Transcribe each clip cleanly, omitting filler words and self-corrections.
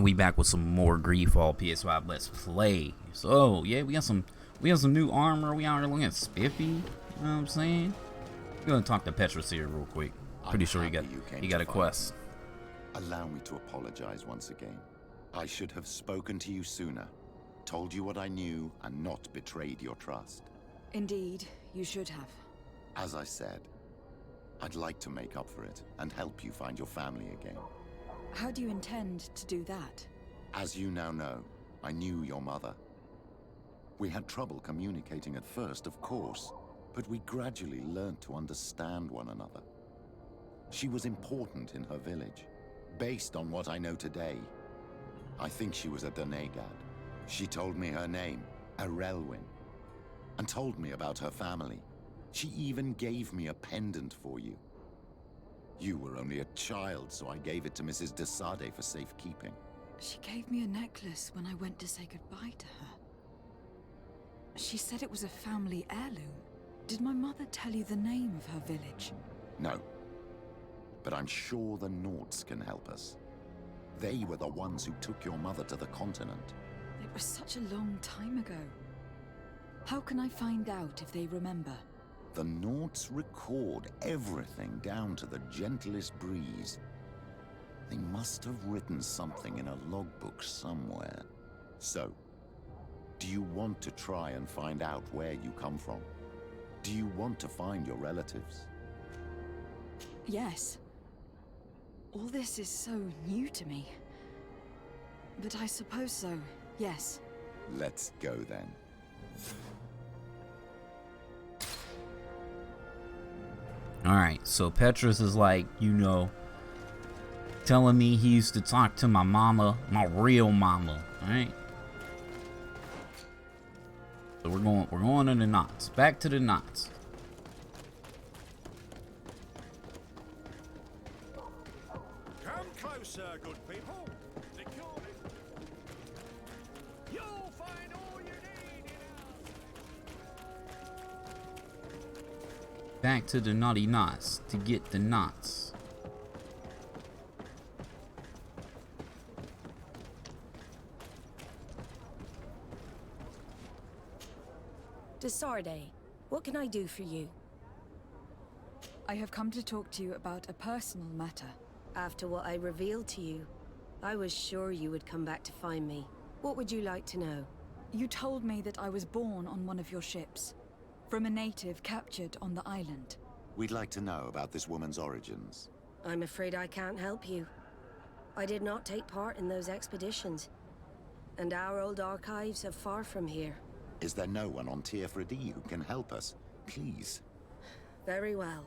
And we back with some more Greedfall PS5 Let's Play. So yeah, we got some new armor. We out here looking at Spiffy. You know what I'm saying? We're gonna talk to Petrus here real quick. Pretty sure he got a quest. Allow me to apologize once again. I should have spoken to you sooner, told you what I knew, and not betrayed your trust. Indeed, you should have. As I said, I'd like to make up for it and help you find your family again. How do you intend to do that? As you now know, I knew your mother. We had trouble communicating at first, of course, but we gradually learned to understand one another. She was important in her village. Based on what I know today, I think she was a Donegad. She told me her name, Arelwyn, and told me about her family. She even gave me a pendant for you. You were only a child, so I gave it to Mrs. de Sade for safekeeping. She gave me a necklace when I went to say goodbye to her. She said it was a family heirloom. Did my mother tell you the name of her village? No. But I'm sure the Nords can help us. They were the ones who took your mother to the continent. It was such a long time ago. How can I find out if they remember? The Nords record everything down to the gentlest breeze. They must have written something in a logbook somewhere. So, do you want to try and find out where you come from? Do you want to find your relatives? Yes. All this is so new to me. But I suppose so, yes. Let's go then. Alright, so Petrus is like, telling me he used to talk to my mama, my real mama, alright? So we're going to the knots. Back to the knots. Come closer, good people. You'll find all you need in our... Back to the naughty knots to get the knots. De Sade, what can I do for you? I have come to talk to you about a personal matter. After what I revealed to you, I was sure you would come back to find me. What would you like to know? You told me that I was born on one of your ships, from a native captured on the island. We'd like to know about this woman's origins. I'm afraid I can't help you. I did not take part in those expeditions, and our old archives are far from here. Is there no one on Tier-Fredy who can help us? Please. Very well.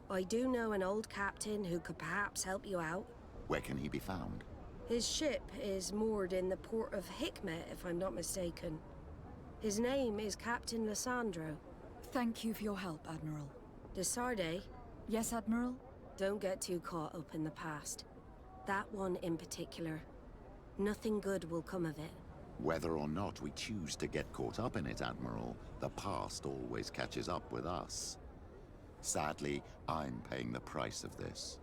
I do know an old captain who could perhaps help you out. Where can he be found? His ship is moored in the port of Hikmet, if I'm not mistaken. His name is Captain Lissandro. Thank you for your help, Admiral. De Sade? Yes, Admiral? Don't get too caught up in the past. That one in particular. Nothing good will come of it. Whether or not we choose to get caught up in it, Admiral, the past always catches up with us. Sadly, I'm paying the price of this.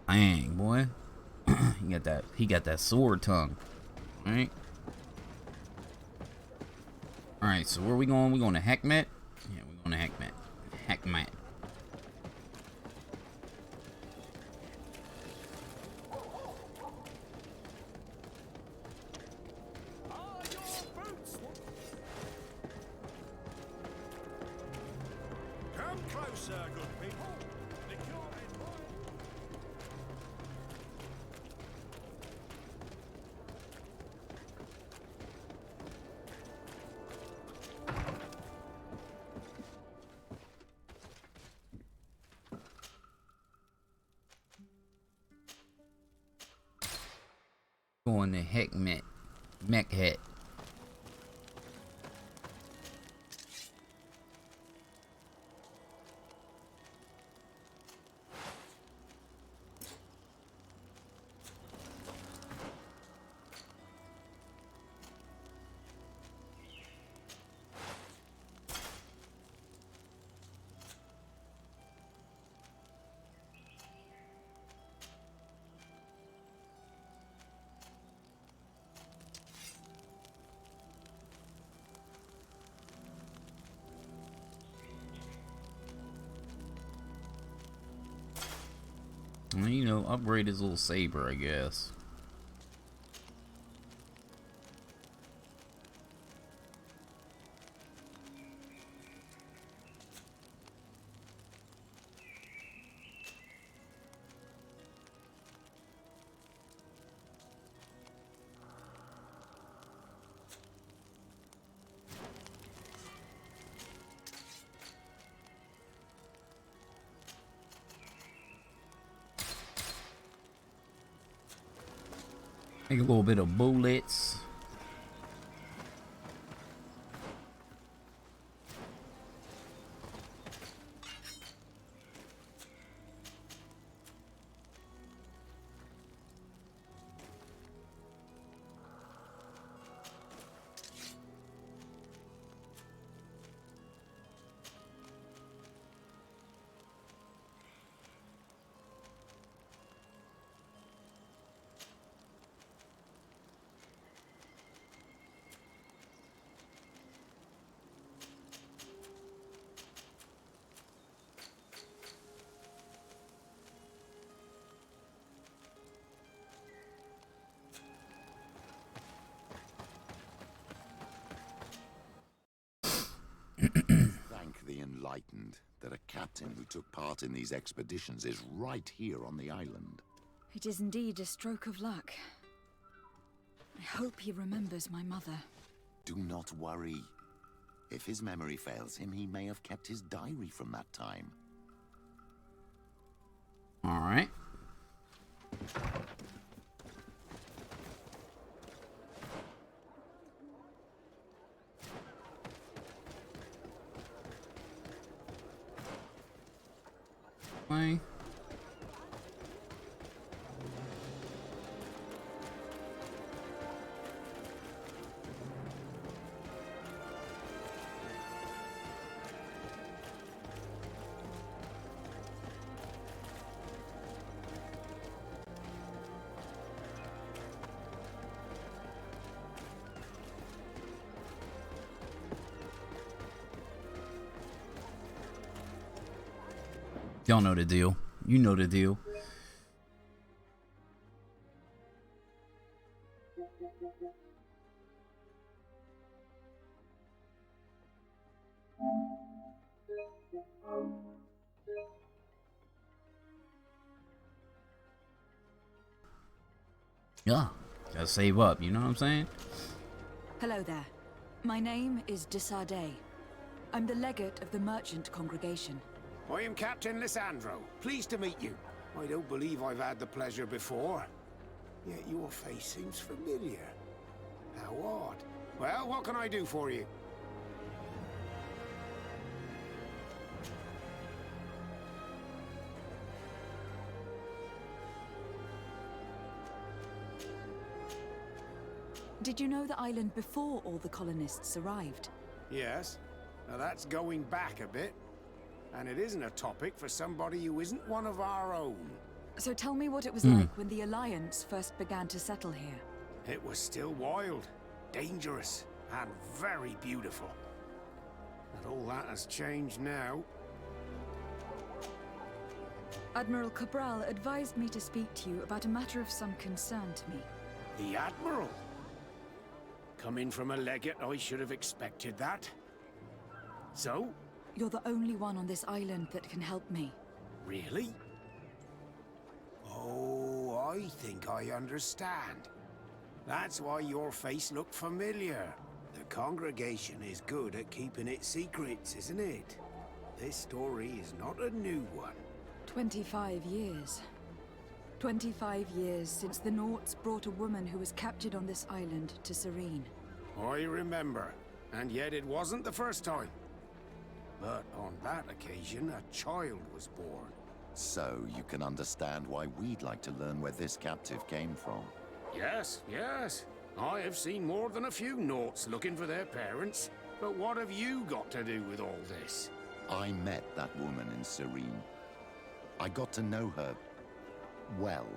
Dang, boy. he got that sword tongue. Alright. Alright, so where are we going? We going to Hekmet? Yeah, we're going to Hekmet. Hekmet. Come closer, good people. Going to Hekmet. Mekhet. Well, you know, upgrade his little saber, I guess. Make a little bit of bullets. Thank the enlightened that a captain who took part in these expeditions is right here on the island. It is indeed a stroke of luck. I hope he remembers my mother. Do not worry. If his memory fails him, he may have kept his diary from that time. All right. Bye. Y'all know the deal. You know the deal. Yeah, gotta save up, you know what I'm saying? Hello there. My name is Desardet. I'm the legate of the merchant congregation. I am Captain Lissandro. Pleased to meet you. I don't believe I've had the pleasure before. Yet your face seems familiar. How odd. Well, what can I do for you? Did you know the island before all the colonists arrived? Yes. Now that's going back a bit. And it isn't a topic for somebody who isn't one of our own. So tell me what it was like when the Alliance first began to settle here. It was still wild, dangerous, and very beautiful. But all that has changed now. Admiral Cabral advised me to speak to you about a matter of some concern to me. The Admiral? Coming from a legate, I should have expected that. So? You're the only one on this island that can help me. Really? Oh, I think I understand. That's why your face looked familiar. The congregation is good at keeping its secrets, isn't it? This story is not a new one. 25 years. 25 years since the Nauts brought a woman who was captured on this island to Serene. I remember, and yet it wasn't the first time. But on that occasion, a child was born. So you can understand why we'd like to learn where this captive came from. Yes, yes. I have seen more than a few Nauts looking for their parents. But what have you got to do with all this? I met that woman in Serene. I got to know her well.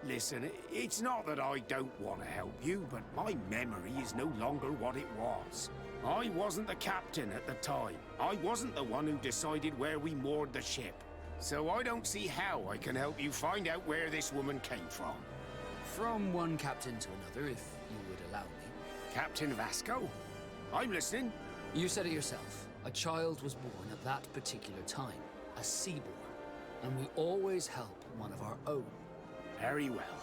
Listen, it's not that I don't want to help you, but my memory is no longer what it was. I wasn't the captain at the time. I wasn't the one who decided where we moored the ship. So I don't see how I can help you find out where this woman came from. From one captain to another, if you would allow me. Captain Vasco? I'm listening. You said it yourself. A child was born at that particular time, a seaborn, and we always help one of our own. Very well.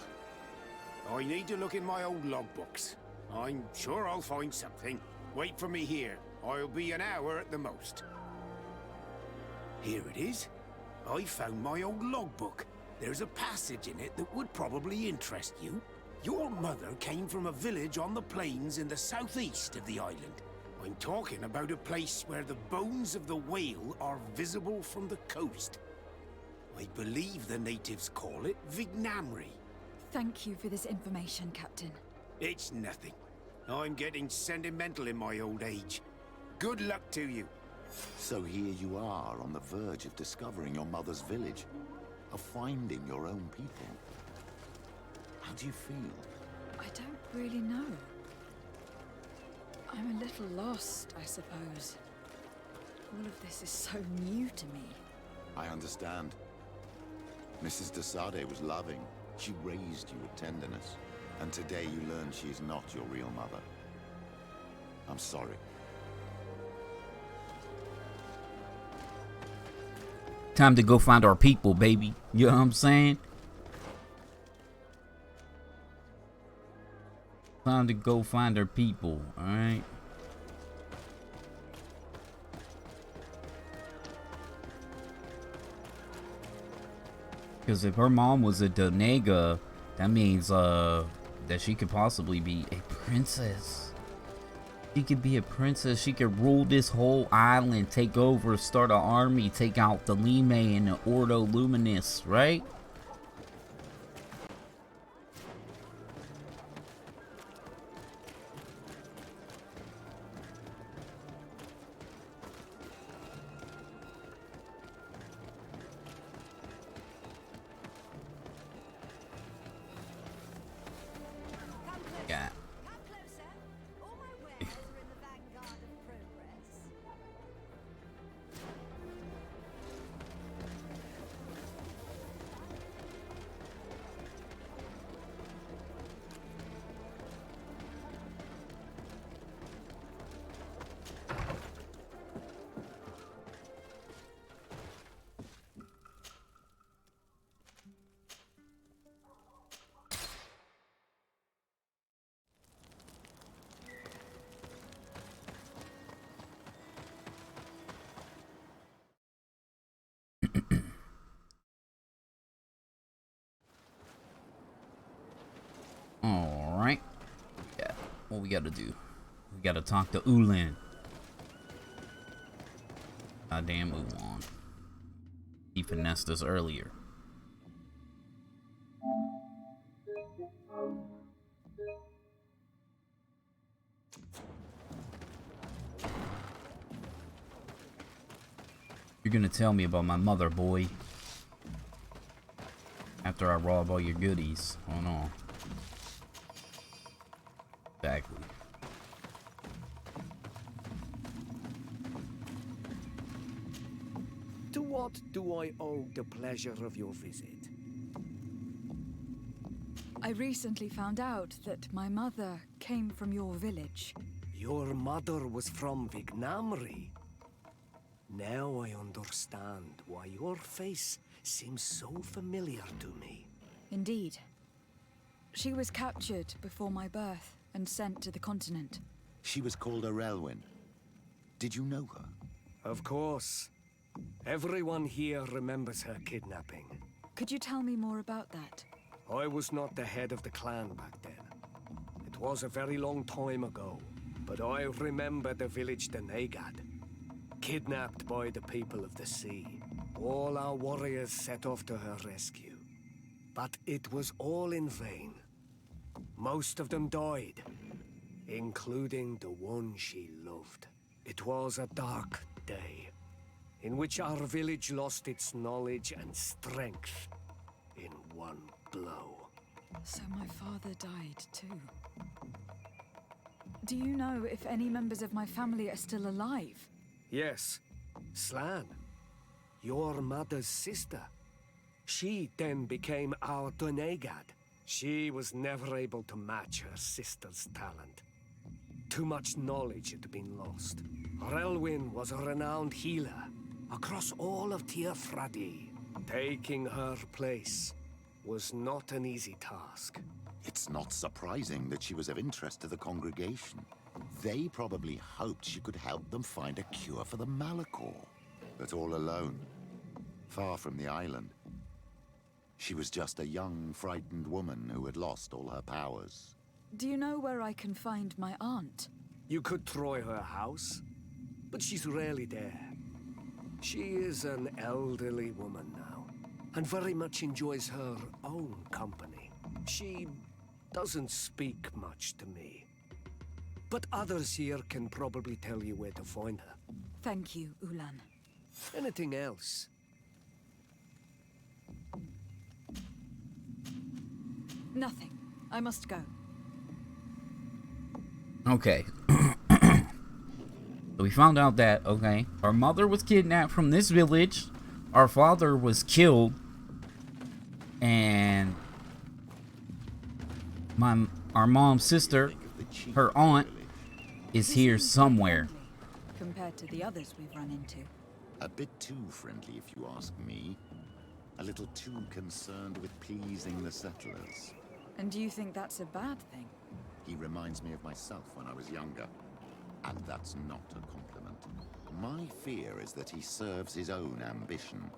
I need to look in my old logbooks. I'm sure I'll find something. Wait for me here. I'll be an hour at the most. Here it is. I found my old logbook. There's a passage in it that would probably interest you. Your mother came from a village on the plains in the southeast of the island. I'm talking about a place where the bones of the whale are visible from the coast. I believe the natives call it Vignamri. Thank you for this information, Captain. It's nothing. I'm getting sentimental in my old age. Good luck to you. So here you are on the verge of discovering your mother's village, of finding your own people. How do you feel? I don't really know. I'm a little lost, I suppose. All of this is so new to me. I understand. Mrs. de Sade was loving. She raised you with tenderness. And today you learn she is not your real mother. I'm sorry. Time to go find our people, baby. You know what I'm saying? Time to go find our people, alright? Because if her mom was a Donega, that means that she could possibly be a princess. She could be a princess. She could rule this whole island, take over, start an army, take out the Lime and the Ordo Luminis, right? Yeah. Alright. Yeah. What we gotta do? We gotta talk to Ulan. Goddamn Ulan. He finessed us earlier. You're gonna tell me about my mother, boy. After I rob all your goodies. Oh no. Exactly. To what do I owe the pleasure of your visit? I recently found out that my mother came from your village. Your mother was from Vignamri. Now I understand why your face seems so familiar to me. Indeed. She was captured before my birth and sent to the continent. She was called Arelwyn. Did you know her? Of course. Everyone here remembers her kidnapping. Could you tell me more about that? I was not the head of the clan back then. It was a very long time ago, but I remember the village Denegad. Kidnapped by the people of the sea. All our warriors set off to her rescue. But it was all in vain. Most of them died, including the one she loved. It was a dark day, in which our village lost its knowledge and strength in one blow. So my father died too. Do you know if any members of my family are still alive? Yes, Slan. your mother's sister. She then became our Donegad. She was never able to match her sister's talent. Too much knowledge had been lost. Relwyn was a renowned healer across all of Teofradi. Taking her place was not an easy task. It's not surprising that she was of interest to the congregation. They probably hoped she could help them find a cure for the Malachor. But all alone, far from the island. She was just a young, frightened woman who had lost all her powers. Do you know where I can find my aunt? You could try her house, but she's rarely there. She is an elderly woman now, and very much enjoys her own company. She doesn't speak much to me, but others here can probably tell you where to find her. Thank you, Ulan. Anything else? Nothing. I must go. Okay. So we found out that, okay, our mother was kidnapped from this village, our father was killed, and our mom's sister, her aunt, is here somewhere. Compared to the others we've run into. A bit too friendly, if you ask me. A little too concerned with pleasing the settlers. And do you think that's a bad thing? He reminds me of myself when I was younger. And that's not a compliment. My fear is that he serves his own ambition.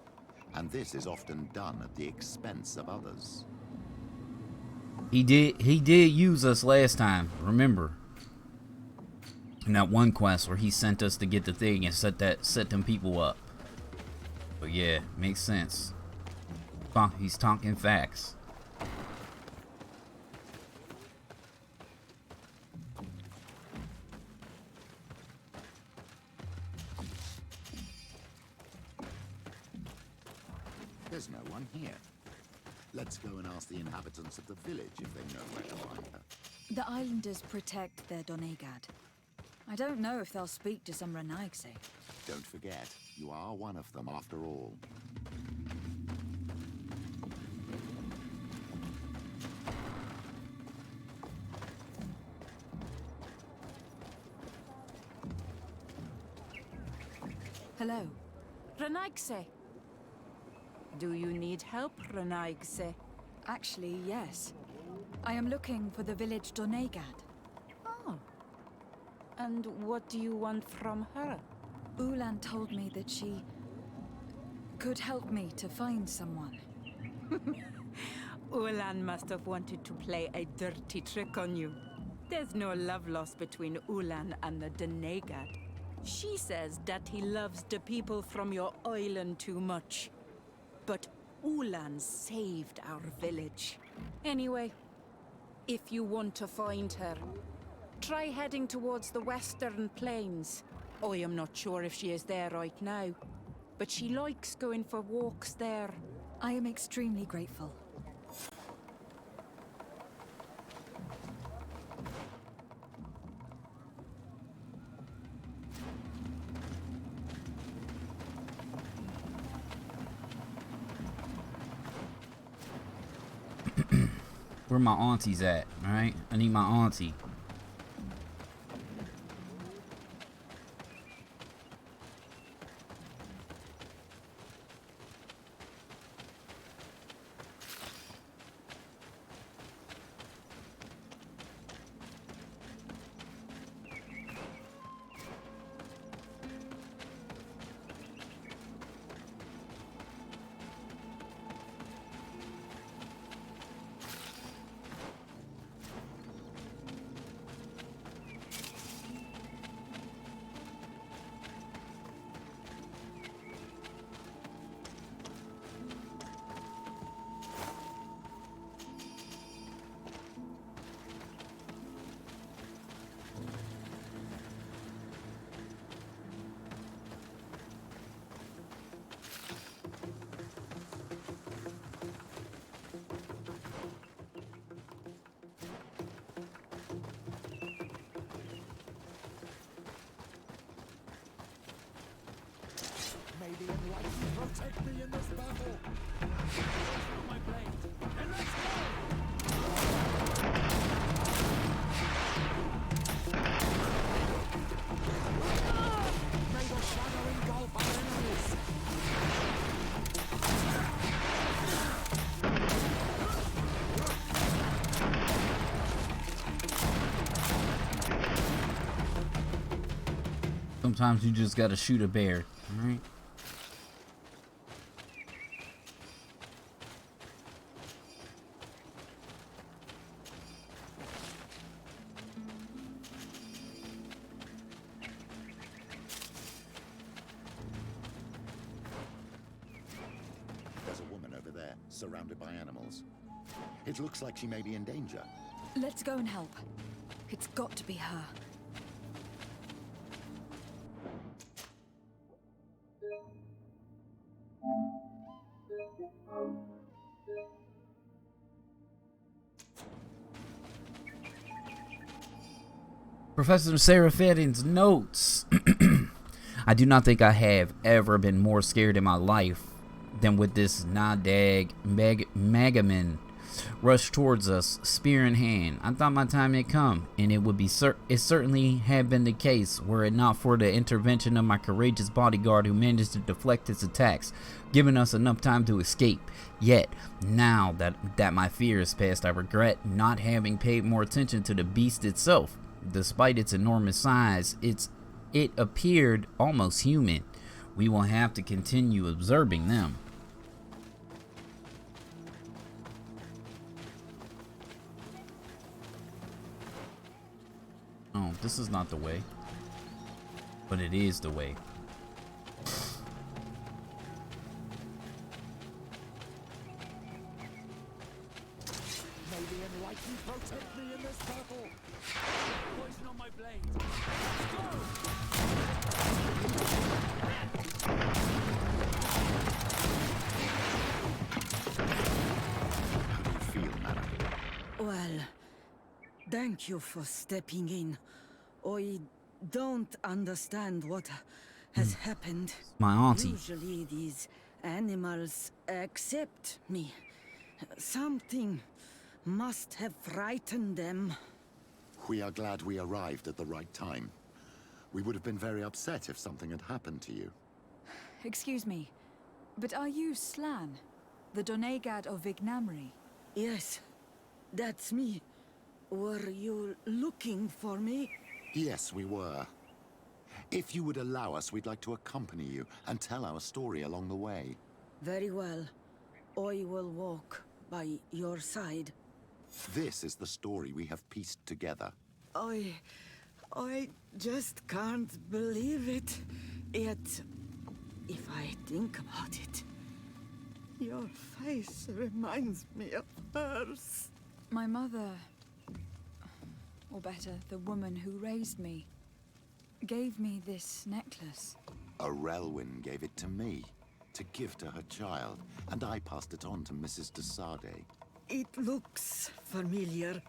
And this is often done at the expense of others. He did use us last time, remember? In that one quest where he sent us to get the thing and set them people up. But yeah, makes sense. He's talking facts. There's no one here. Let's go and ask the inhabitants of the village if they know where to find her. The islanders protect their Donegad. I don't know if they'll speak to some Renaigse. Don't forget, you are one of them after all. Hello. Renaigse. Do you need help, Renaigse? Actually, yes. I am looking for the village Donegad. Oh. And what do you want from her? Ulan told me that she could help me to find someone. Ulan must have wanted to play a dirty trick on you. There's no love lost between Ulan and the Donegad. She says that he loves the people from your island too much. But Ulan saved our village. Anyway, if you want to find her, try heading towards the western plains. I am not sure if she is there right now, but she likes going for walks there. I am extremely grateful. Where my auntie's at, alright? I need my auntie. Sometimes you just gotta shoot a bear, alright? There's a woman over there, surrounded by animals. It looks like she may be in danger. Let's go and help. It's got to be her. Professor Sarah Fetting's notes. I do not think I have ever been more scared in my life than with this Nadag Magaman rushed towards us, spear in hand. I thought my time had come, and it would be it certainly had been the case were it not for the intervention of my courageous bodyguard who managed to deflect its attacks, giving us enough time to escape. Yet, now that my fear is past, I regret not having paid more attention to the beast itself. Despite its enormous size, it appeared almost human. We will have to continue observing them. Oh, this is not the way. But it is the way. May the enlightened protect me in this battle. Poison on my blade. How do you feel, madam? Well, thank you for stepping in. I don't understand what has happened. My auntie. Usually these animals accept me. Something must have frightened them. We are glad we arrived at the right time. We would have been very upset if something had happened to you. Excuse me, but are you Slan, the Donegad of Vignamri? Yes, that's me. Were you looking for me? Yes, we were. If you would allow us, we'd like to accompany you and tell our story along the way. Very well. I will walk by your side. This is the story we have pieced together. I just can't believe it. Yet, if I think about it, your face reminds me of hers. My mother, or better, the woman who raised me, gave me this necklace. A Relwyn gave it to me, to give to her child, and I passed it on to Mrs. de Sade. It looks familiar.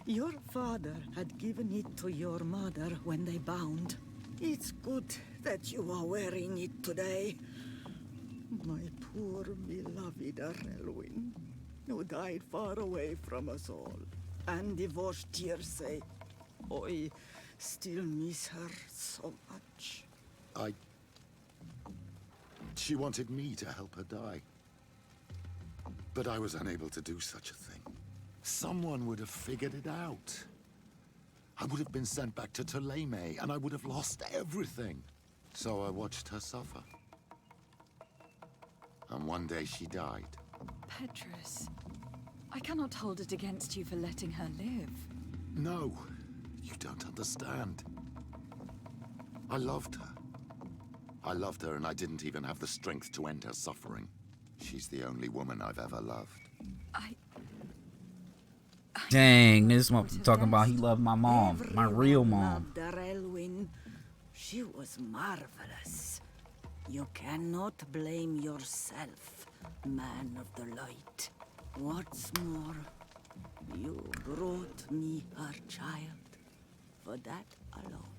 Your father had given it to your mother when they bound. It's good that you are wearing it today. My poor beloved Relwyn, who died far away from us all, and divorced Tierce. I still miss her so much. She wanted me to help her die. But I was unable to do such a thing. Someone would have figured it out. I would have been sent back to Ptolemy, and I would have lost everything. So I watched her suffer. And one day she died. Petrus, I cannot hold it against you for letting her live. No, you don't understand. I loved her. I loved her, and I didn't even have the strength to end her suffering. She's the only woman I've ever loved. Dang, this one talking about he loved my mom, my real mom. Loved Relwyn. She was marvelous. You cannot blame yourself, man of the light. What's more, you brought me her child. For that alone,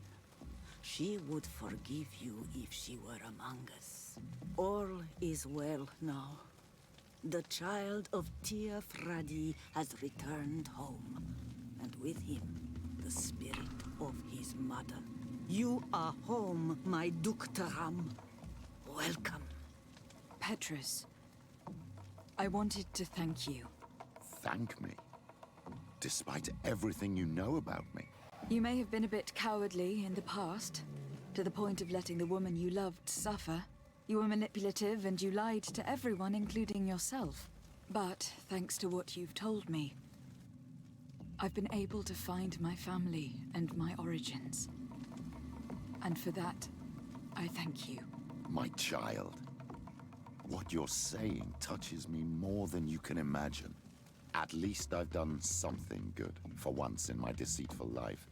she would forgive you if she were among us. All is well now. The child of Tia Fradi has returned home, and with him, the spirit of his mother. You are home, my Duktaram. Welcome. Petrus, I wanted to thank you. Thank me? Despite everything you know about me? You may have been a bit cowardly in the past, to the point of letting the woman you loved suffer. You were manipulative and you lied to everyone, including yourself. But thanks to what you've told me, I've been able to find my family and my origins. And for that, I thank you. My child, what you're saying touches me more than you can imagine. At least I've done something good for once in my deceitful life.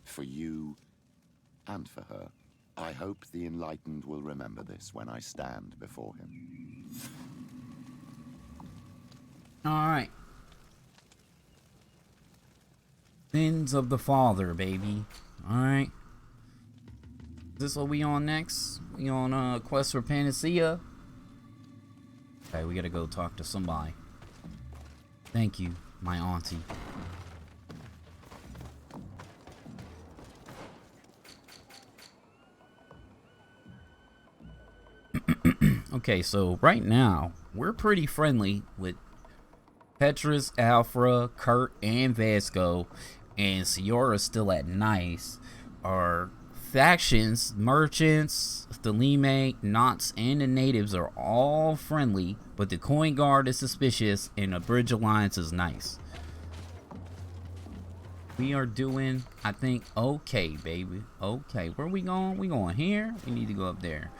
For you and for her. I hope the Enlightened will remember this when I stand before him. Alright. Sins of the Father, baby. Alright. Is this what we on next? We on Quest for Panacea? Okay, we gotta go talk to somebody. Thank you, my auntie. Okay, so right now, we're pretty friendly with Petrus, Alfra, Kurt, and Vasco, and Ciara's still at Nice. Our factions, merchants, Theleme, Knots, and the natives are all friendly, but the Coin Guard is suspicious, and the Bridge Alliance is nice. We are doing, I think, okay, baby. Okay, where we going? We going here? We need to go up there.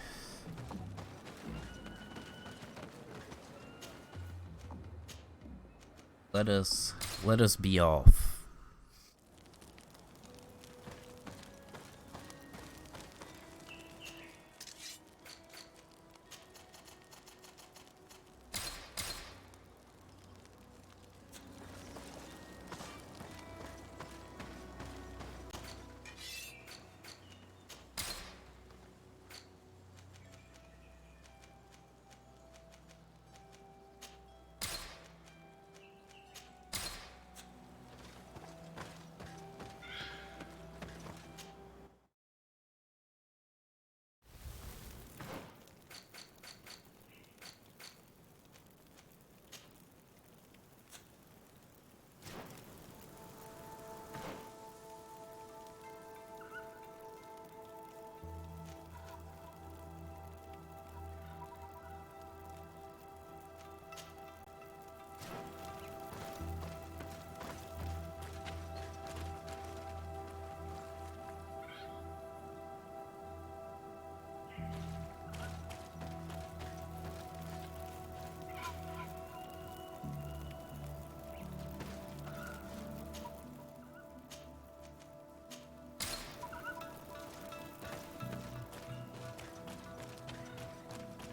Let us be off.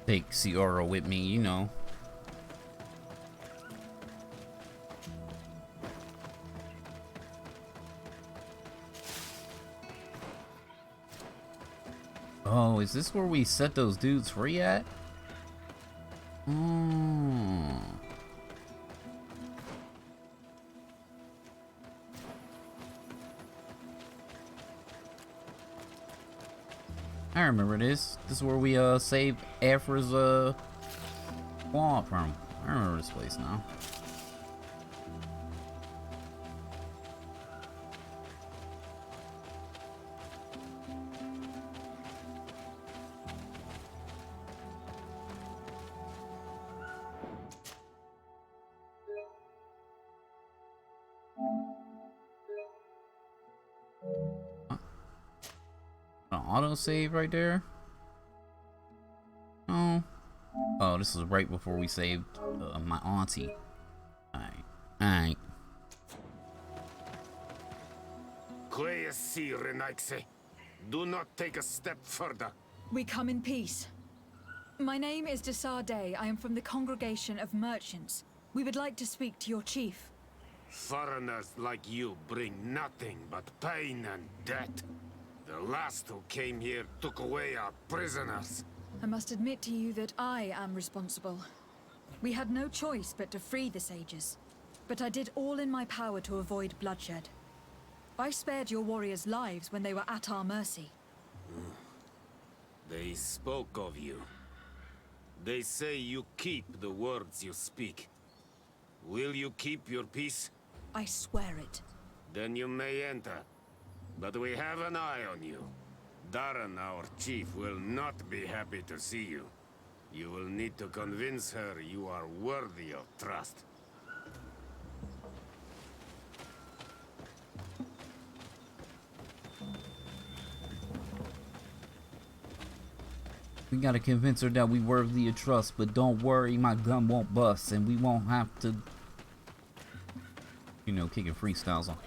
Take Ciara with me, you know. Oh, is this where we set those dudes free at? I remember this. This is where we saved Afra's squad from. I remember this place now. Auto save right there. Oh, this is right before we saved my auntie. Alright. Do not take a step further. We come in peace. My name is Desarde. I am from the Congregation of Merchants. We would like to speak to your chief. Foreigners like you bring nothing but pain and death. The last who came here took away our prisoners. I must admit to you that I am responsible. We had no choice but to free the sages. But I did all in my power to avoid bloodshed. I spared your warriors' lives when they were at our mercy. They spoke of you. They say you keep the words you speak. Will you keep your peace? I swear it. Then you may enter. But we have an eye on you. Darren, our chief, will not be happy to see you. You will need to convince her you are worthy of trust. We gotta convince her that we worthy of trust, but don't worry, my gun won't bust, and we won't have to, you know, kicking freestyles on.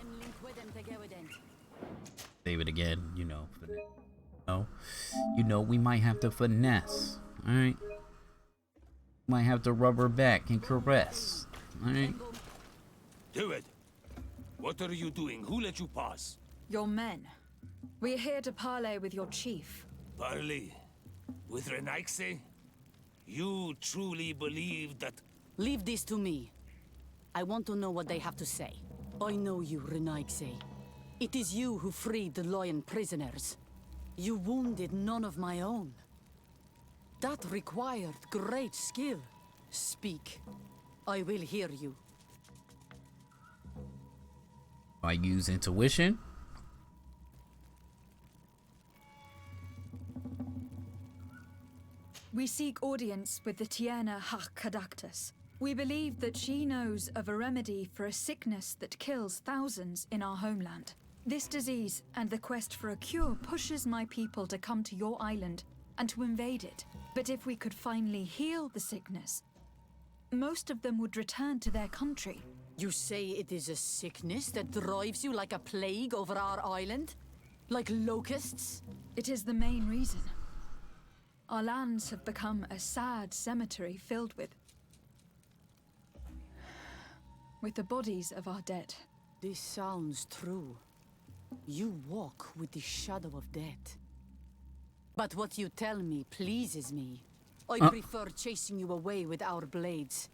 Save it again, you know. We might have to finesse, all right? Might have to rub her back and caress, all right? Do it. What are you doing? Who let you pass? Your men. We're here to parley with your chief. Parley? With Renaigse? You truly believe that... Leave this to me. I want to know what they have to say. I know you, Renaigse. It is you who freed the lion prisoners. You wounded none of my own. That required great skill. Speak. I will hear you. I use intuition. We seek audience with the Tierna Hakadactus. We believe that she knows of a remedy for a sickness that kills thousands in our homeland. This disease and the quest for a cure pushes my people to come to your island and to invade it. But if we could finally heal the sickness, most of them would return to their country. You say it is a sickness that drives you like a plague over our island? Like locusts? It is the main reason. Our lands have become a sad cemetery filled with the bodies of our dead. This sounds true. You walk with the shadow of death. But what you tell me pleases me. I prefer chasing you away with our blades.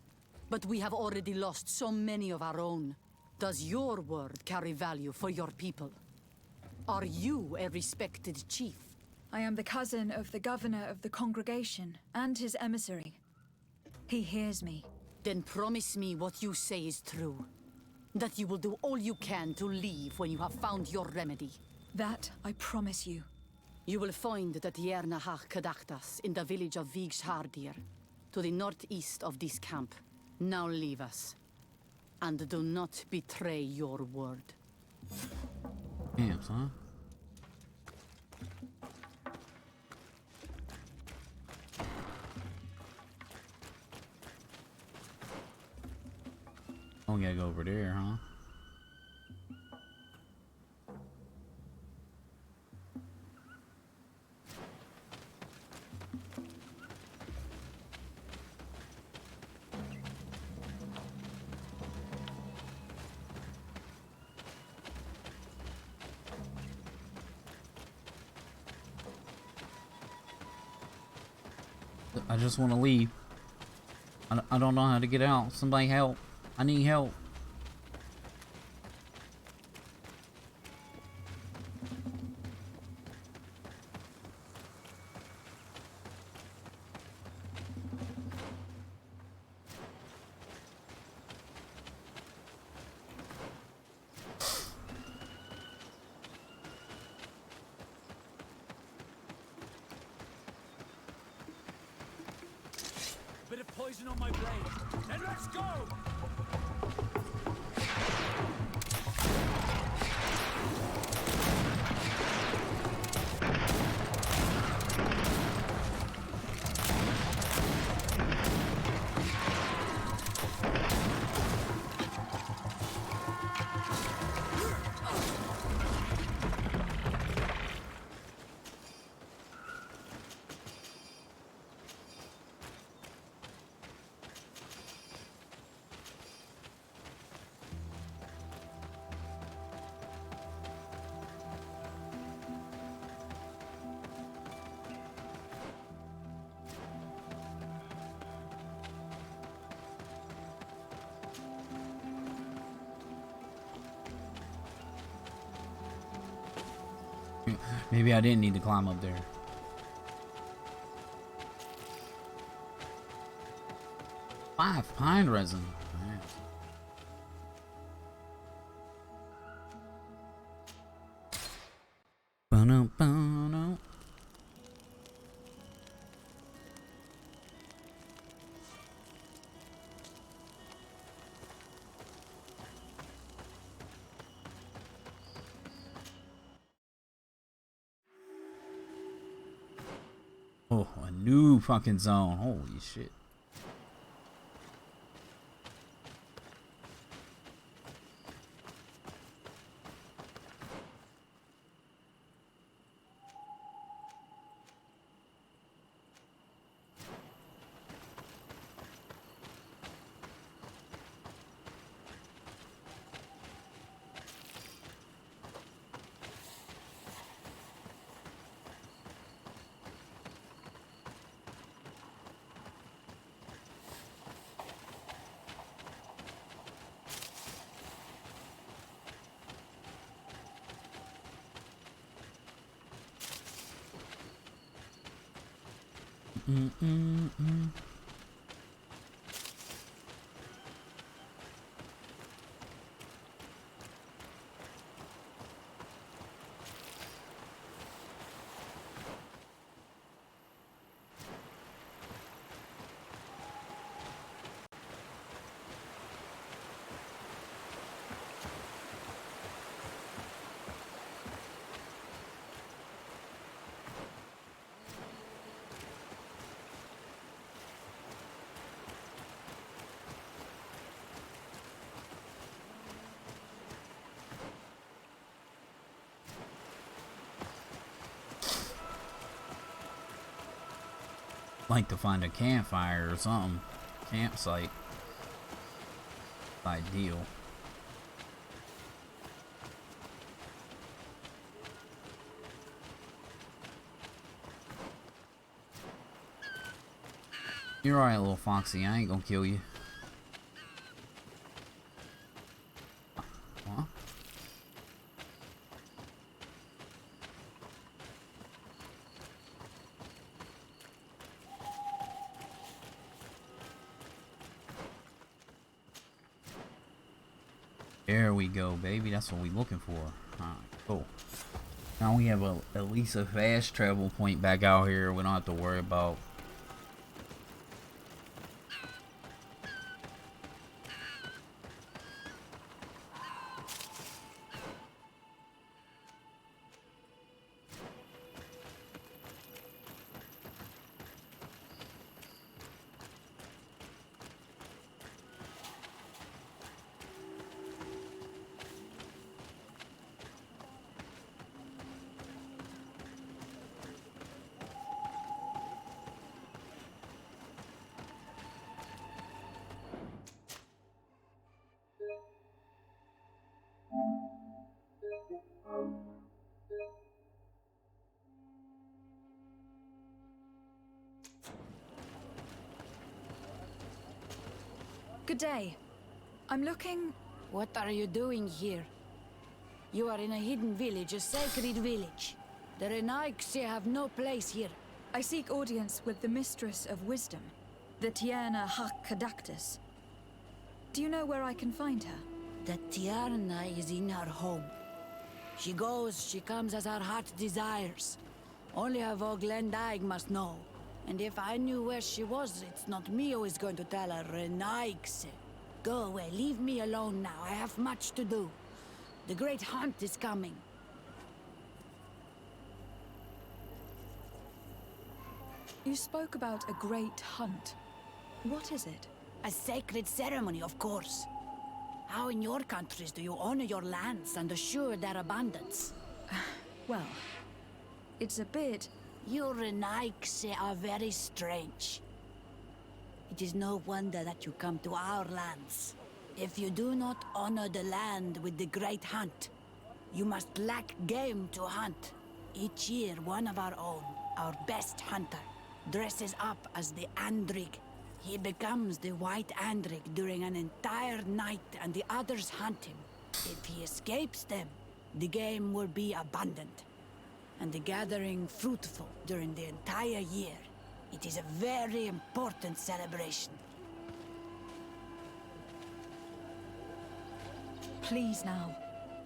But we have already lost so many of our own. Does your word carry value for your people? Are you a respected chief? I am the cousin of the governor of the congregation and his emissary. He hears me. Then promise me what you say is true. That you will do all you can to leave when you have found your remedy. That I promise you. You will find the Tierna Kadaktas in the village of Vigshardir, to the northeast of this camp. Now leave us. And do not betray your word. Damn, son. Oh, we gotta go over there, huh? I just want to leave. I don't know how to get out. Somebody help. I need help. Bit of poison on my blade. Then let's go! Maybe I didn't need to climb up there. Five pine resin. Man. new fucking zone. Holy shit. Like to find a campfire or something. Campsite. Ideal. You're alright, little Foxy. I ain't gonna kill you. Huh? There we go, baby. That's what we looking for. Alright, cool. Now we have at least a fast travel point back out here. We don't have to worry about. Good day. I'm looking... What are you doing here? You are in a hidden village, a sacred village. The Renaigse have no place here. I seek audience with the Mistress of Wisdom, the Tierna Hakkadactus. Do you know where I can find her? The Tierna is in her home. She goes, she comes as her heart desires. Only her Voglendaig must know. And if I knew where she was, it's not me who is going to tell her, Renaigse. Go away, leave me alone now. I have much to do. The great hunt is coming. You spoke about a great hunt. What is it? A sacred ceremony, of course. How in your countries do you honor your lands and assure their abundance? Well, it's a bit... You Renaigse are very strange. It is no wonder that you come to our lands. If you do not honor the land with the great hunt, you must lack game to hunt. Each year, one of our own, our best hunter, dresses up as the Andrig. He becomes the White Andrig during an entire night and the others hunt him. If he escapes them, the game will be abundant and the gathering fruitful during the entire year. It is a very important celebration. Please now.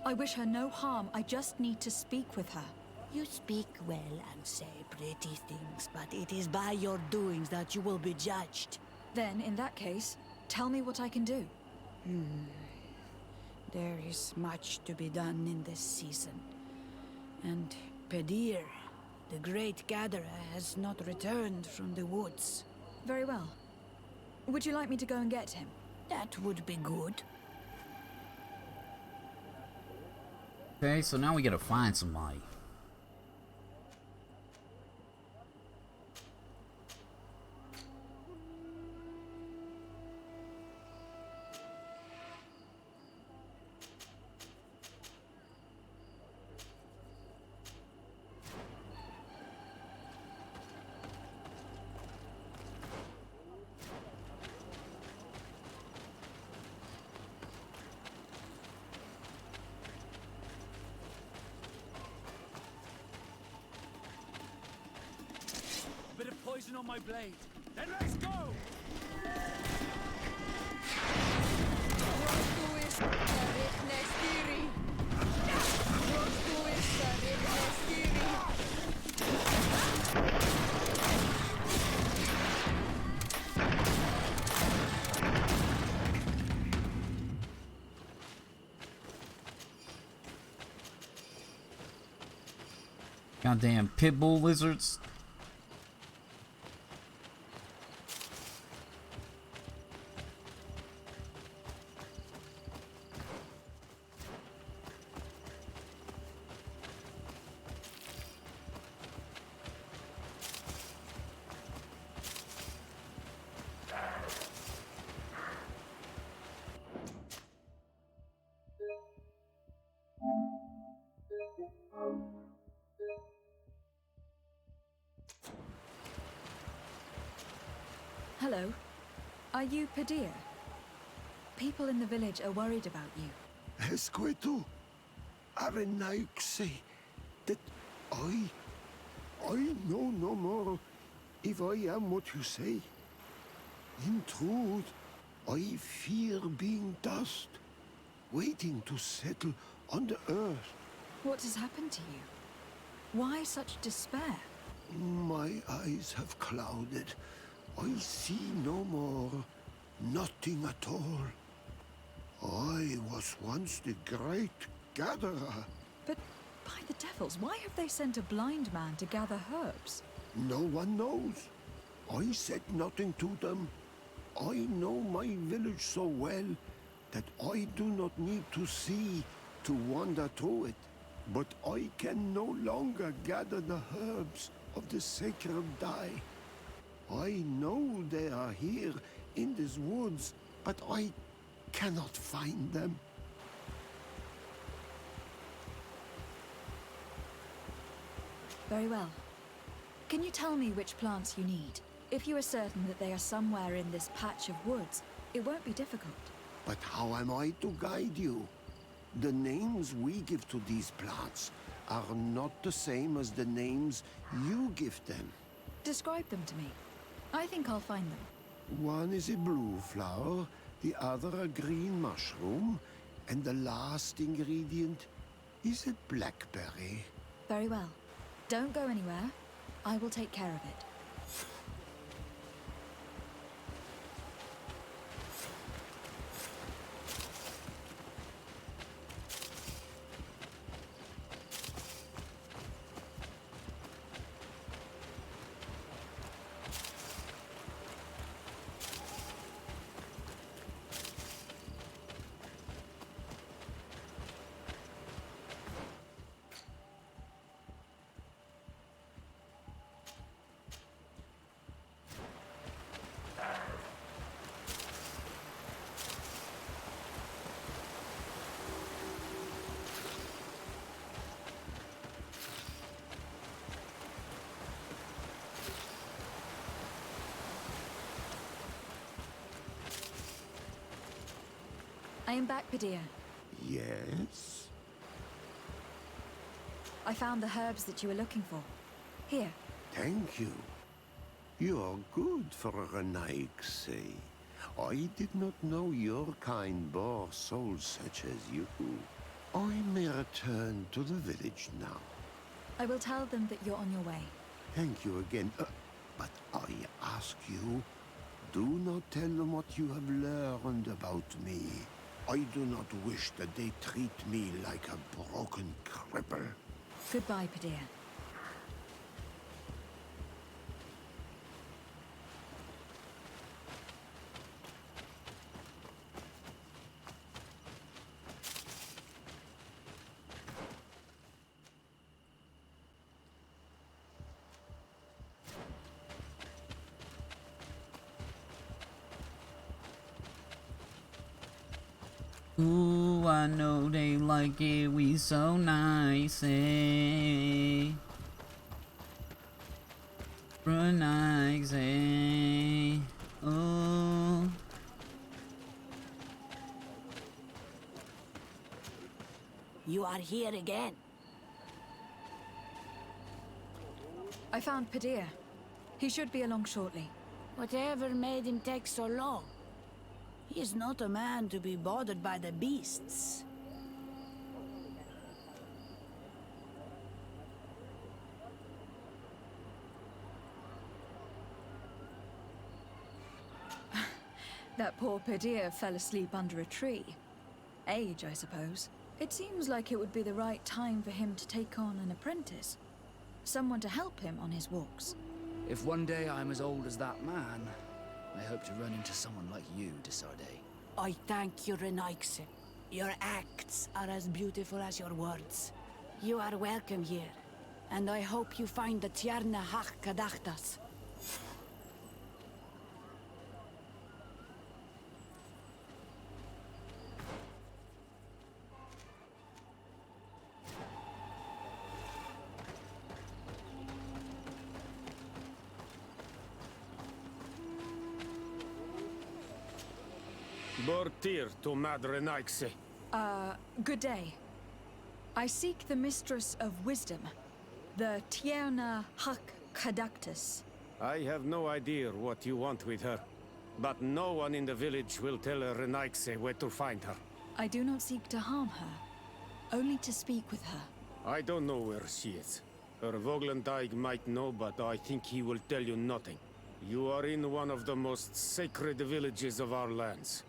I wish her no harm. I just need to speak with her. You speak well and say pretty things, but it is by your doings that you will be judged. Then, in that case, tell me what I can do. There is much to be done in this season. And Pedir, The Great Gatherer has not returned from the woods. Very well. Would you like me to go and get him? That would be good. Okay, so now we gotta find somebody. Bit of poison on my blade. Then let's go! Goddamn pit bull lizards. Hello. Are you Padilla? People in the village are worried about you. Esqueto, Arenaik say that I know no more if I am what you say. In truth, I fear being dust, waiting to settle on the earth. What has happened to you? Why such despair? My eyes have clouded. I see no more, nothing at all. I was once the great gatherer. But by the devils, why have they sent a blind man to gather herbs? No one knows. I said nothing to them. I know my village so well that I do not need to see to wander through it. But I can no longer gather the herbs of the sacred dye. I know they are here in these woods, but I cannot find them. Very well. Can you tell me which plants you need? If you are certain that they are somewhere in this patch of woods, it won't be difficult. But how am I to guide you? The names we give to these plants are not the same as the names you give them. Describe them to me. I think I'll find them. One is a blue flower, the other a green mushroom, and the last ingredient is a blackberry. Very well. Don't go anywhere. I will take care of it. I am back, Padilla. Yes? I found the herbs that you were looking for. Here. Thank you. You are good for a Renaigse. I did not know your kind bore souls such as you. I may return to the village now. I will tell them that you're on your way. Thank you again. But I ask you, do not tell them what you have learned about me. I do not wish that they treat me like a broken cripple. Goodbye, Padilla. Ooh, I know they like it, we so nice, eh? Real nice, eh? Ooh. You are here again. I found Padilla. He should be along shortly. Whatever made him take so long? He is not a man to be bothered by the beasts. That poor Padilla fell asleep under a tree. Age, I suppose. It seems like it would be the right time for him to take on an apprentice. Someone to help him on his walks. If one day I'm as old as that man, I hope to run into someone like you, Desarde. I thank you, Renaixe. Your acts are as beautiful as your words. You are welcome here, and I hope you find the Tierna Hach Kadachtas. Bortir to Madre Naixe. Good day. I seek the Mistress of Wisdom, the Tierna Hach Kadactus. I have no idea what you want with her, but no one in the village will tell Renaixe where to find her. I do not seek to harm her, only to speak with her. I don't know where she is. Her Voglendyke might know, but I think he will tell you nothing. You are in one of the most sacred villages of our lands.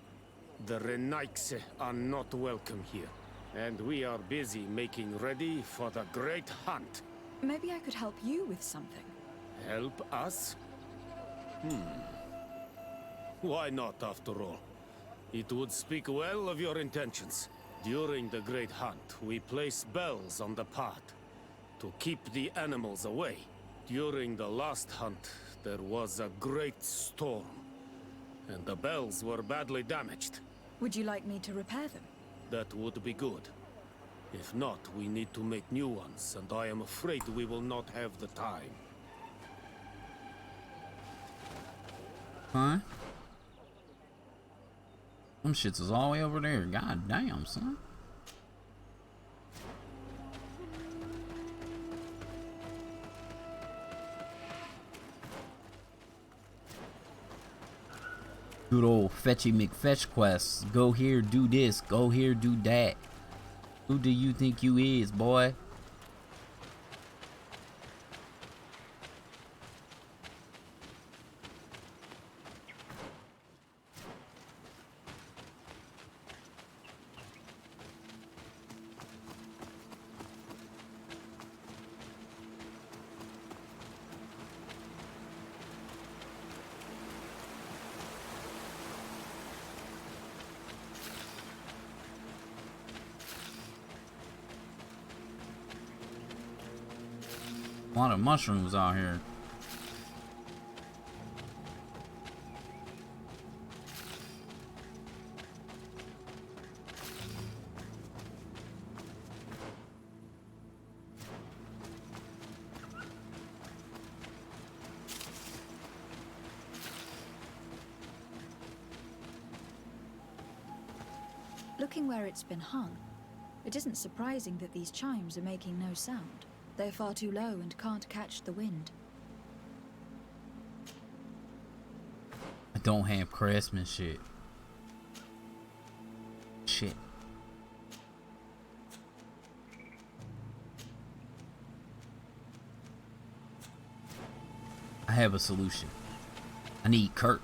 The Renaixe are not welcome here, and we are busy making ready for the great hunt. Maybe I could help you with something. Help us? Why not, after all? It would speak well of your intentions. During the great hunt, we place bells on the path to keep the animals away. During the last hunt, there was a great storm, and the bells were badly damaged. Would you like me to repair them? That would be good. If not, we need to make new ones, and I am afraid we will not have the time. Huh? Them shits is all the way over there. God damn, son. Good old fetchy McFetch quests. Go here, do this. Go here, do that. Who do you think you is, boy? A lot of mushrooms out here. Looking where it's been hung, it isn't surprising that these chimes are making no sound. They're far too low and can't catch the wind. I don't have craftsmanship. Shit. I have a solution. I need Kurt.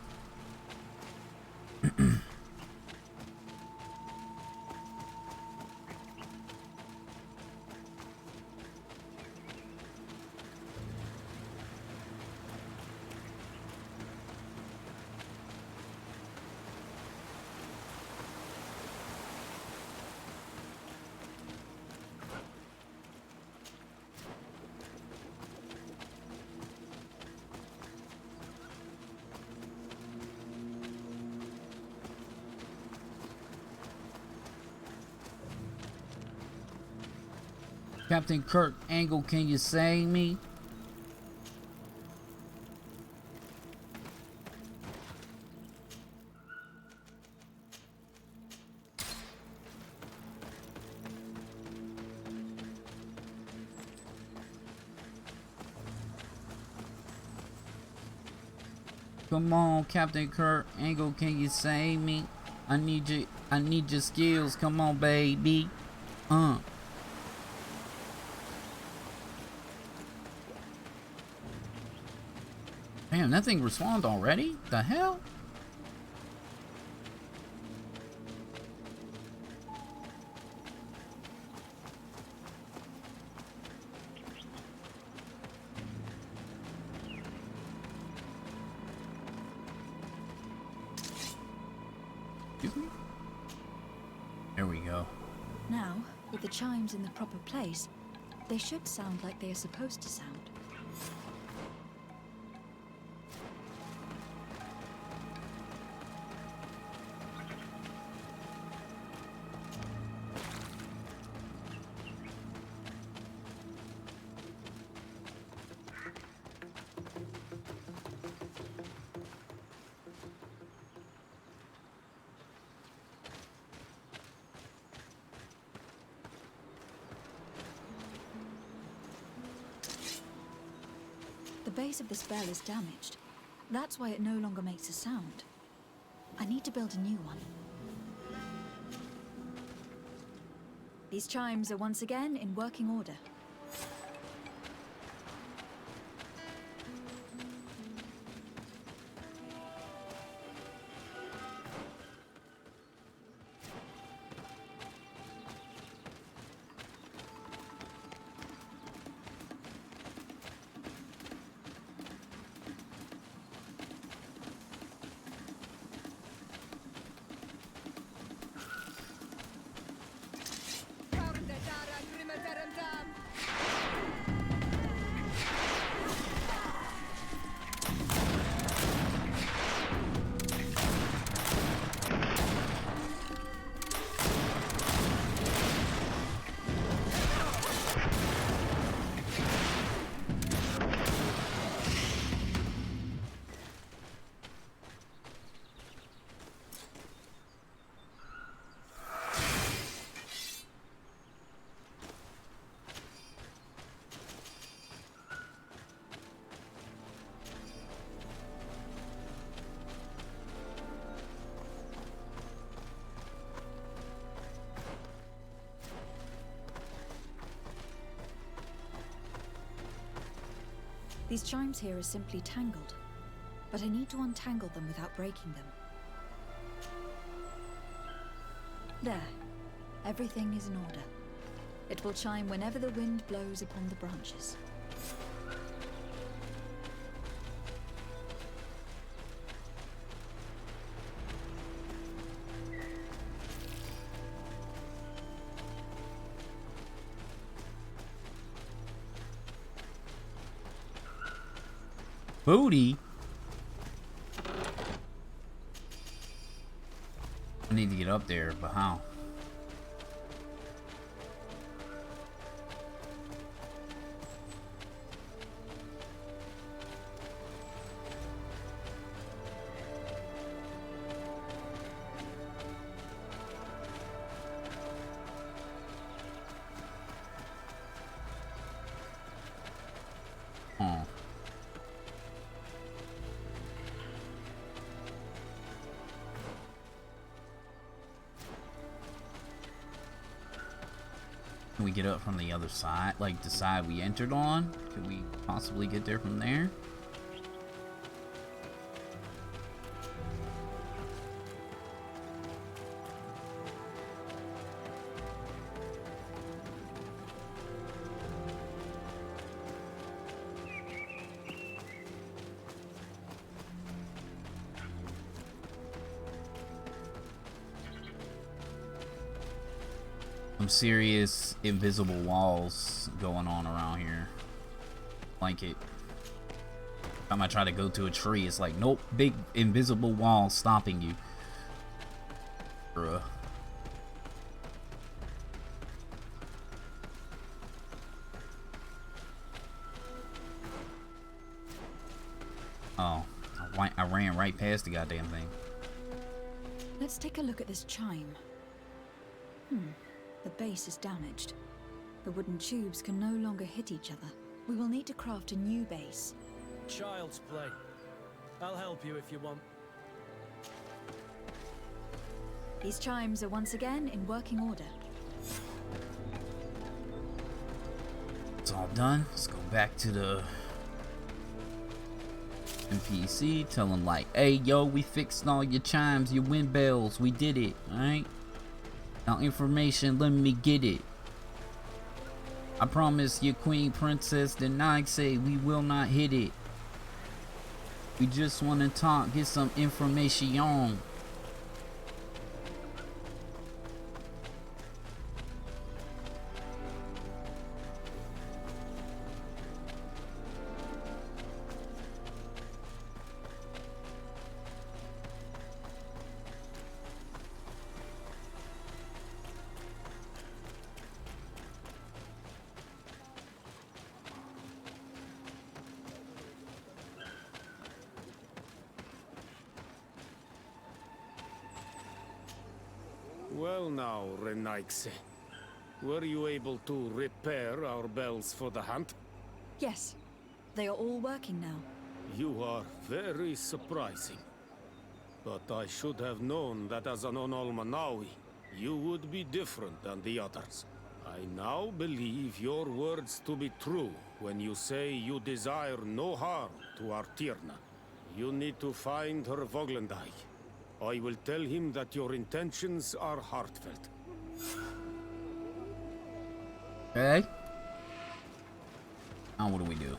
Captain Kurt Angle, can you save me? Come on, Captain Kurt Angle, can you save me? I need your skills. Come on, baby. Damn, that thing respawned already? The hell? Excuse me? There we go. Now, with the chimes in the proper place, they should sound like they are supposed to sound. The base of this bell is damaged. That's why it no longer makes a sound. I need to build a new one. These chimes are once again in working order. These chimes here are simply tangled, but I need to untangle them without breaking them. There. Everything is in order. It will chime whenever the wind blows upon the branches. Booty? I need to get up there, but how? Oh. Can we get up from the other side? Like the side we entered on? Could we possibly get there from there? Some serious invisible walls going on around here. Like it. Time I try to go to a tree, it's like, nope, big invisible wall stopping you. Bruh. Oh, I ran right past the goddamn thing. Let's take a look at this chime. The base is damaged. The wooden tubes can no longer hit each other. We will need to craft a new base. Child's play. I'll help you if you want. These chimes are once again in working order. It's all done. Let's go back to the NPC. Tell them like, hey, yo, we fixed all your chimes, your wind bells. We did it, alright? Now information, let me get it. I promise you, Queen Princess, the Nag say we will not hit it. We just want to talk, get some information. Well now, Renaigse. Were you able to repair our bells for the hunt? Yes, they are all working now. You are very surprising. But I should have known that as an Onolmanawi, you would be different than the others. I now believe your words to be true when you say you desire no harm to Artirna. You need to find her Voglendai. I will tell him that your intentions are heartfelt. Okay. Now what do we do?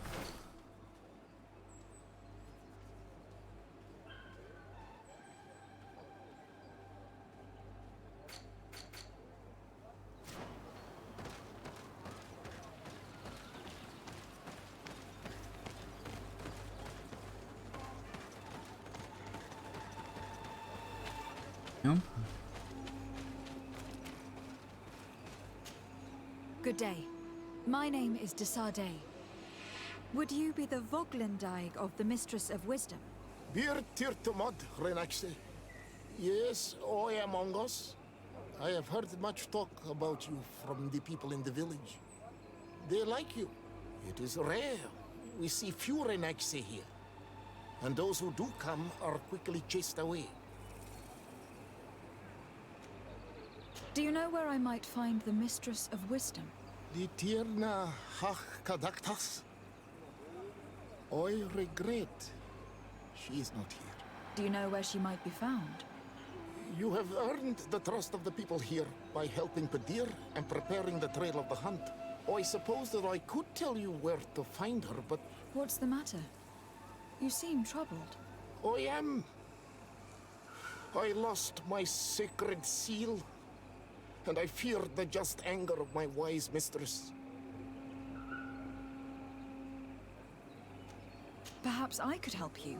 Good day. My name is Desade. Would you be the Voglendijk of the Mistress of Wisdom? Bir tirtumad, Renaxe. Yes, I am among us. I have heard much talk about you from the people in the village. They like you. It is rare. We see few Renaxe here. And those who do come are quickly chased away. Do you know where I might find the Mistress of Wisdom? The Tierna Hach Kadaktas. I regret she is not here. Do you know where she might be found? You have earned the trust of the people here by helping Padir and preparing the trail of the hunt. I suppose that I could tell you where to find her, but... What's the matter? You seem troubled. I am. I lost my sacred seal, and I fear the just anger of my wise mistress. Perhaps I could help you,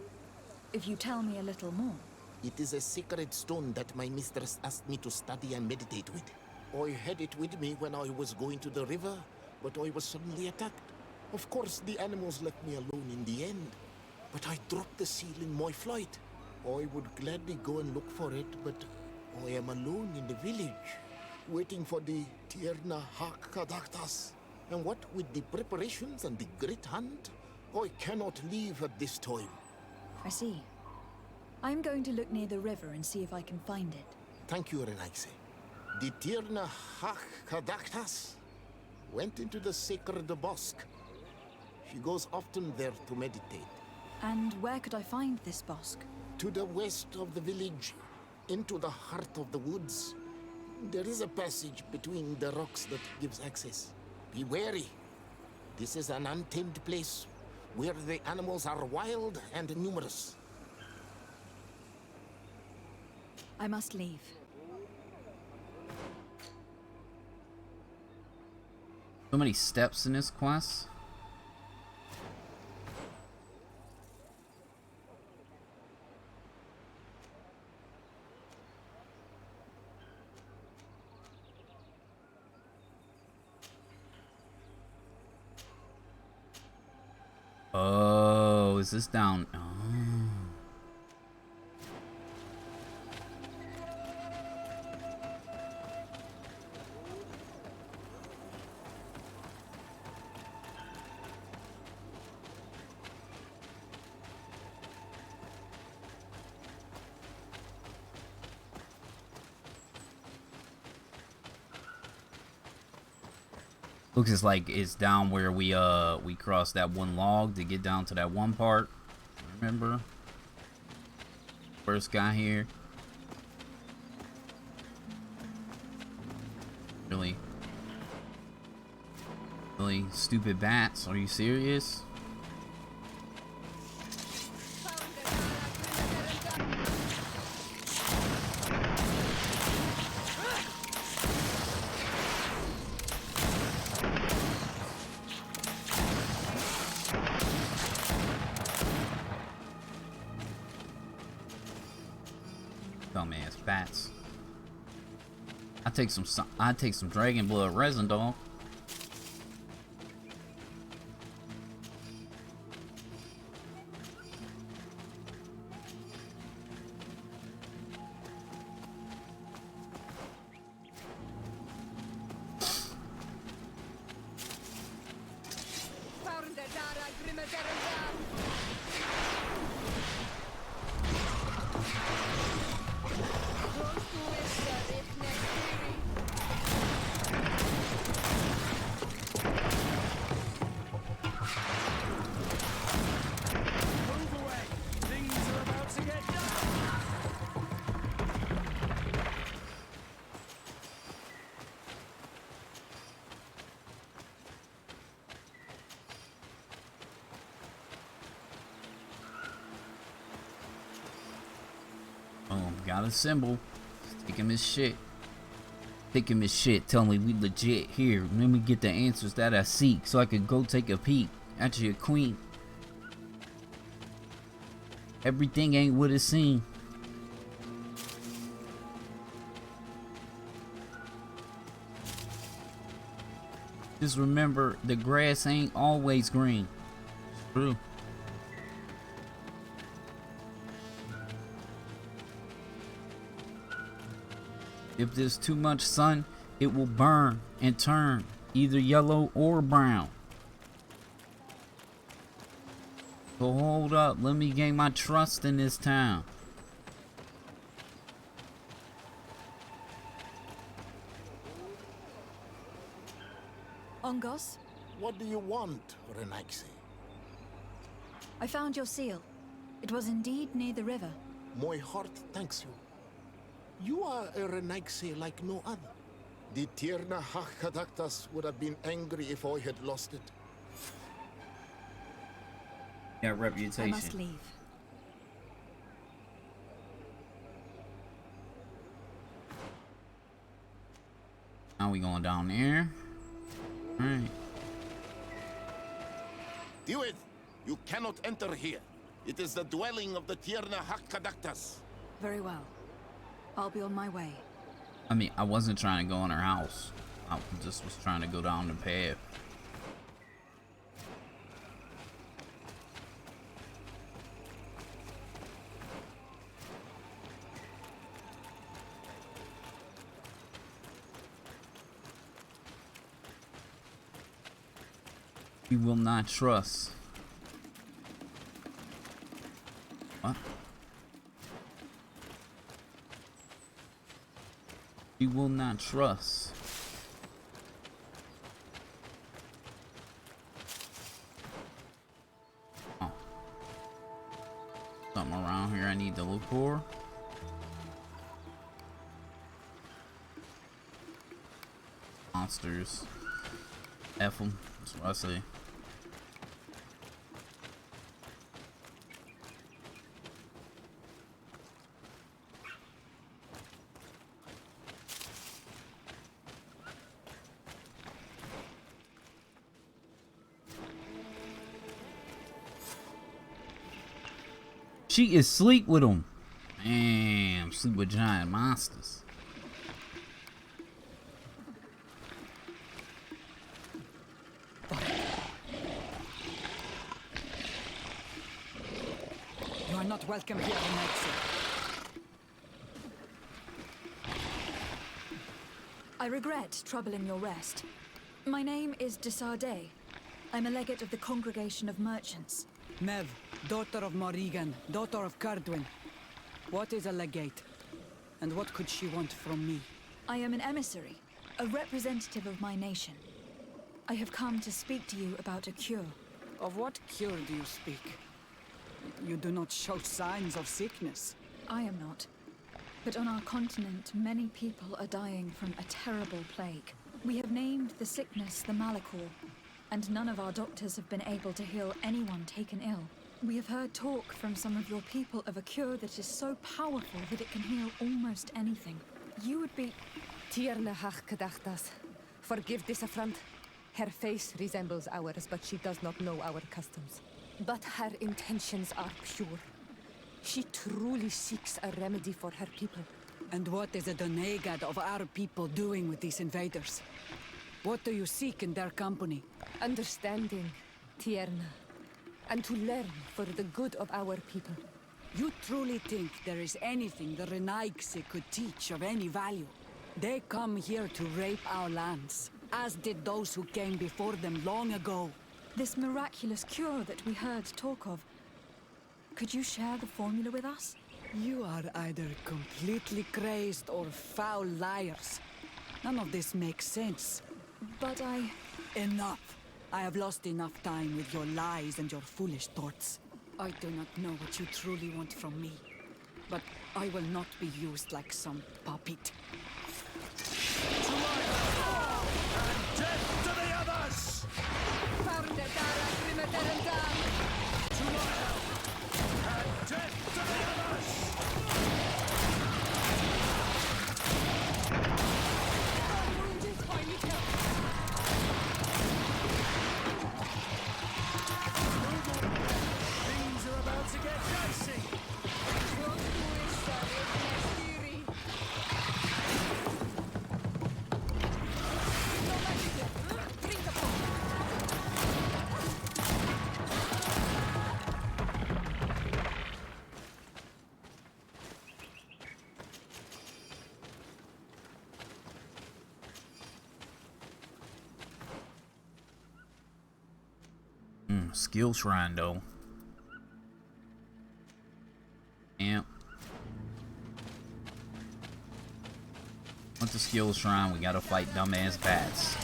if you tell me a little more. It is a sacred stone that my mistress asked me to study and meditate with. I had it with me when I was going to the river, but I was suddenly attacked. Of course, the animals left me alone in the end, but I dropped the seal in my flight. I would gladly go and look for it, but I am alone in the village, waiting for the Tierna Hakadaktas. And what with the preparations and the great hunt, I cannot leave at this time. I see. I'm going to look near the river and see if I can find it. Thank you, Renaigse. The Tierna Hakadaktas went into the sacred bosque. She goes often there to meditate. And where could I find this bosque? To the west of the village, into the heart of the woods. There is a passage between the rocks that gives access. Be wary. This is an untamed place where the animals are wild and numerous. I must leave. So many steps in this quest. Oh, is this down? Oh. Looks like it's down where we crossed that one log to get down to that one part. Remember? First guy here. Really stupid bats. Are you serious? Dumbass bats. I take some dragon blood resin, dog. Got a symbol. Take him his shit. Take him his shit. Tell me we legit here. Let me get the answers that I seek so I can go take a peek at your queen. Everything ain't what it seems. Just remember, the grass ain't always green. It's true. If there's too much sun, it will burn and turn either yellow or brown. So hold up, let me gain my trust in this town. Ongos? What do you want, Renaxi? I found your seal. It was indeed near the river. My heart thanks you. You are a Renaxi like no other. The Tierna Hakadaktas would have been angry if I had lost it. Yeah, reputation. I must leave. Now we going down there. Alright. Dude, you cannot enter here. It is the dwelling of the Tierna Hakadaktas. Very well. I'll be on my way. I mean, I wasn't trying to go in her house. I just was trying to go down the path. You will not trust. What? You will not trust. Oh. Something around here I need to look for. Monsters. F them. That's what I say. She is sleep with them. Damn, sleep with giant monsters. You are not welcome here, Nazi. I regret troubling your rest. My name is Desardet. I'm a legate of the Congregation of Merchants. Mev, daughter of Morrigan, daughter of Cardwin. What is a legate? And what could she want from me? I am an emissary, a representative of my nation. I have come to speak to you about a cure. Of what cure do you speak? You do not show signs of sickness. I am not. But on our continent, many people are dying from a terrible plague. We have named the sickness the Malachor, and none of our doctors have been able to heal anyone taken ill. We have heard talk from some of your people of a cure that is so powerful that it can heal almost anything. You would be... Tierna hach kadachtas. Forgive this affront. Her face resembles ours, but she does not know our customs. But her intentions are pure. She truly seeks a remedy for her people. And what is the Donegad of our people doing with these invaders? What do you seek in their company? Understanding, Tierna, and to learn for the good of our people. You truly think there is anything the Renaigse could teach of any value? They come here to rape our lands, as did those who came before them long ago. This miraculous cure that we heard talk of, could you share the formula with us? You are either completely crazed or foul liars. None of this makes sense. But Enough! I have lost enough time with your lies and your foolish thoughts. I do not know what you truly want from me, but I will not be used like some puppet. And death to the others! To my help! And death to the others! Things are about to get dicey! Skill shrine though. Yeah. Once the skill shrine, we gotta fight dumbass bats.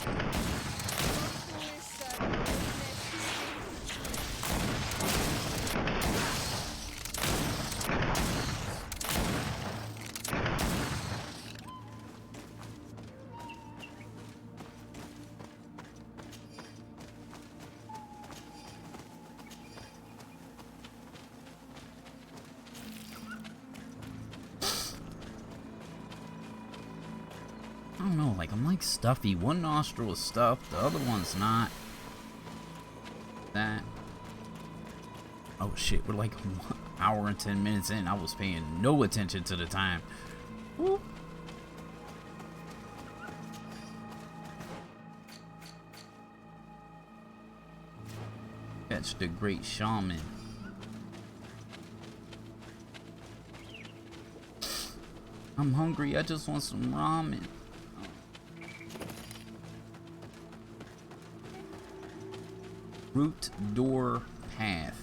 I don't know, like I'm like stuffy. One nostril is stuffed, the other one's not. That. Oh shit, we're like 1 hour and 10 minutes in. I was paying no attention to the time. Woo. Catch the great shaman. I'm hungry, I just want some ramen. Root door path.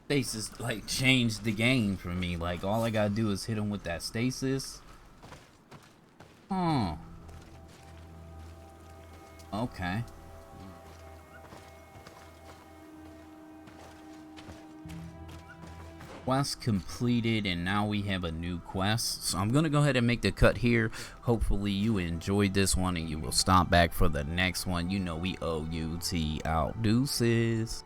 Stasis like changed the game for me. Like all I gotta do is hit him with that stasis. Oh. Okay. quest completed, and now we have a new quest. So I'm gonna go ahead and make the cut here. Hopefully you enjoyed this one and you will stop back for the next one. You know we OUT out. Deuces.